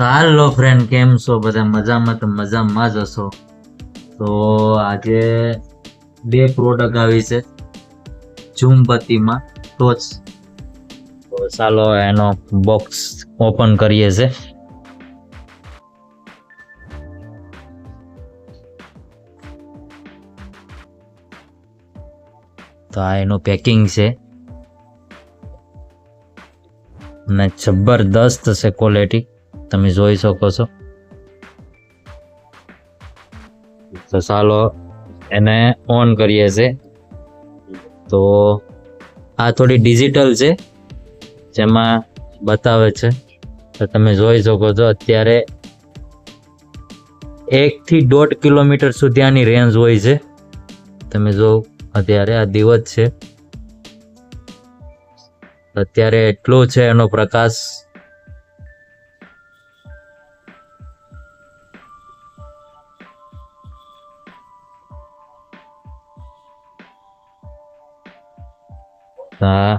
તો હાલો ફ્રેન્ડ, કેમ છો બધા? મજામાં? તો મજામાં જ હશો. તો આજે બે પ્રોડક્ટ આવી છે ઝૂમબત્તીમાં ટોચ. તો ચાલો એનો બોક્સ ઓપન કરીએ છે. તો આ એનું પેકિંગ છે અને જબરદસ્ત છે ક્વોલિટી, તમે જોઈ શકો છો. તો ચાલો એને ઓન કરીએ છે. તો આ થોડી ડિજિટલ છે, જેમાં બતાવે છે. તો તમે જોઈ શકો છો અત્યારે 1 થી 1.5 કિલોમીટર સુધી આની રેન્જ હોય છે. તમે જો અત્યારે આ દિવસ છે, અત્યારે એટલો છે એનો પ્રકાશ. હા,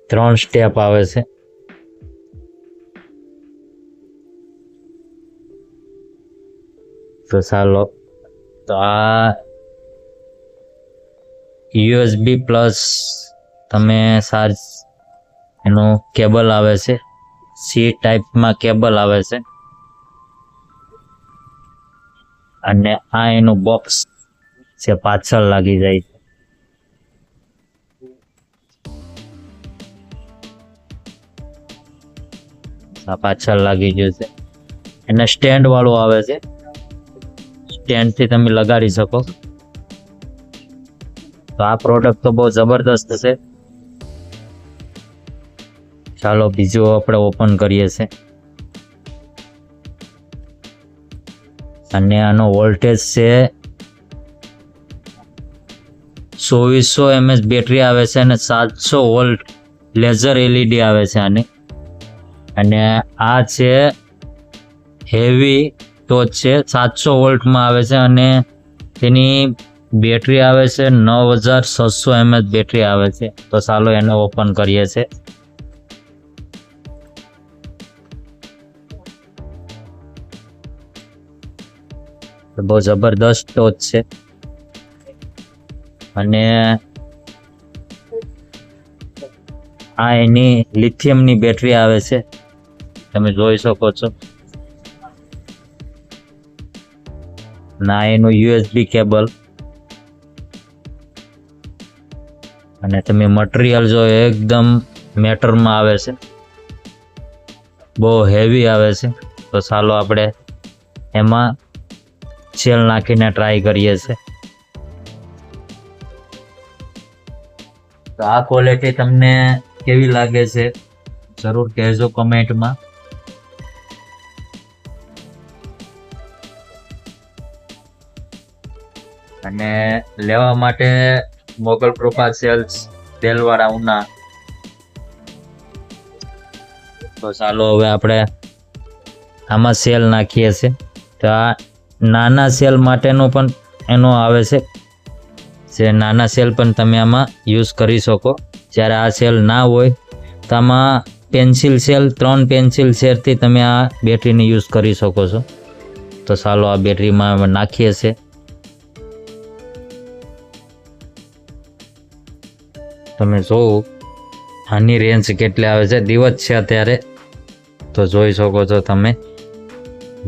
3 સ્ટેપ આવે છે. તો ચાલો, તો આ USB પ્લસ તમે ચાર્જ એનો કેબલ આવે છે, સી ટાઈપમાં કેબલ આવે છે. અને આ એનું બોક્સ છે, પાછળ લાગી જાય છે. આ પાછળ લાગી ગયું છે. એને સ્ટેન્ડ વાળું આવે છે, સ્ટેન્ડ થી તમે લગાડી શકો. તો આ પ્રોડક્ટ તો બહુ જબરદસ્ત છે. ચાલો બીજું આપણે ઓપન કરીએ છે. અને આનો વોલ્ટેજ છે 2400 mAh બેટરી આવે છે અને 700 વોલ્ટ લેઝર LED આવે છે આની. અને આ છે હેવી ટોચ છે, 700 વોલ્ટમાં આવે છે અને તેની બેટરી આવે છે 9600 mAh બેટરી આવે છે. તો ચાલો એને ઓપન કરીએ છે. બહુ જબરદસ્ત ટોચ છે. અને આ એની લિથિયમની બેટરી આવે છે, તમે જોઈ શકો છો. ના એનું USB કેબલ. અને તમે મટીરિયલ જો એકદમ મેટરમાં આવે છે, બહુ હેવી આવે છે. તો ચાલો આપણે એમાં સેલ નાખીને ટ્રાય કરીએ છે. તો આ ક્વોલિટી તમને કેવી લાગે છે જરૂર કહેજો કમેન્ટમાં. અને લેવા માટે મોગલ કૃપા સેલ્સ, દેલવાડા, ઉના. તો ચાલો હવે આપણે આમાં સેલ નાખીએ છે. તો આ નાના સેલ માટેનો પણ એનો આવે છે, જે નાના સેલ પણ તમે આમાં યુઝ કરી શકો. જ્યારે આ સેલ ના હોય તો આમાં પેન્સિલ સેલ, 3 પેન્સિલ સેલથી તમે આ બેટરીને યુઝ કરી શકો છો. તો ચાલો આ બેટરીમાં નાખીએ છે. તમે જોવો આની રેન્જ કેટલી આવે છે. દિવસ છે અત્યારે, તો જોઈ શકો છો તમે.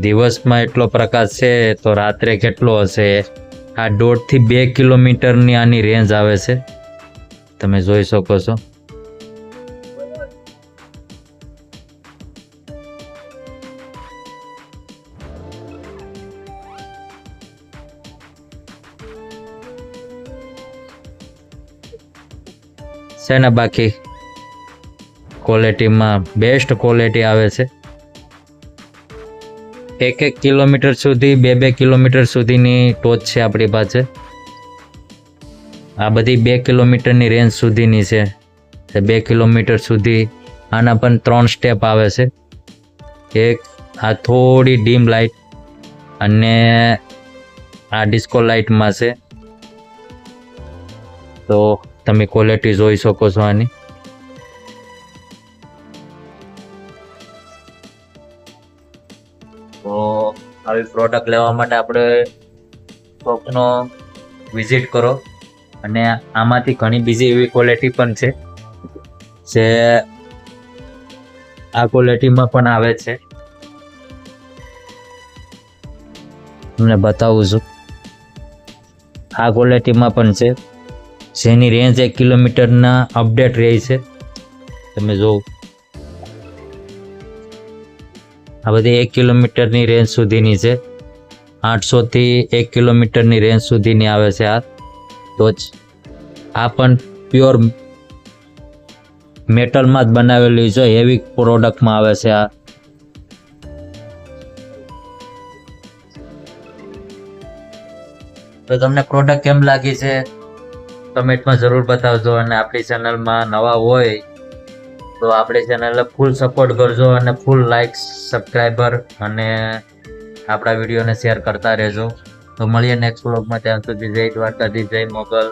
દિવસમાં એટલો પ્રકાશ છે તો રાત્રે કેટલો હશે. આ 1.5 થી 2 કિલોમીટરની આની રેન્જ આવે છે, તમે જોઈ શકો છો. છે ને, બાકી ક્વોલિટીમાં બેસ્ટ ક્વોલિટી આવે છે. 1 કિલોમીટર સુધી, 2 કિલોમીટર સુધીની ટોચ છે આપણી પાસે. આ બધી 2 કિલોમીટરની રેન્જ સુધીની છે. 2 કિલોમીટર સુધી આના પણ 3 સ્ટેપ આવે છે. એક આ થોડી ડીમ લાઇટ અને આ ડિસ્કો લાઇટમાં છે. તો તમે ક્વોલિટી જોઈ શકો છો આની. તો આવી પ્રોડક્ટ લેવા માટે આપણે શોપનો વિઝિટ કરો. અને આમાંથી ઘણી બીજી એવી ક્વોલિટી પણ છે જે આ ક્વોલિટીમાં પણ આવે છે. તમને બતાવું છું. આ ક્વોલિટીમાં પણ છે જેની રેન્જ 1 કિલોમીટરના અપડેટ રહી છે. તમે જોવો આ બધી 1 કિલોમીટરની રેન્જ સુધીની છે. 800 થી 1 કિલોમીટરની રેન્જ સુધીની આવે છે આ ટોચ. આ પણ પ્યોર મેટલમાં જ બનાવેલી છે, હેવી પ્રોડક્ટમાં આવે છે આ. તો તમને પ્રોડક્ટ કેમ લાગી છે કમેન્ટમાં જરૂર બતાવજો. અને આપણી ચેનલમાં નવા હોય તો આપણી ચેનલને ફૂલ સપોર્ટ કરજો અને ફૂલ લાઈક, સબસ્ક્રાઈબર અને આપણા વિડીયોને શેર કરતા રહેજો. તો મળીએ નેક્સ્ટ વ્લોગમાં. ત્યાં સુધી જય દ્વારકાધીશ, જય મોગલ.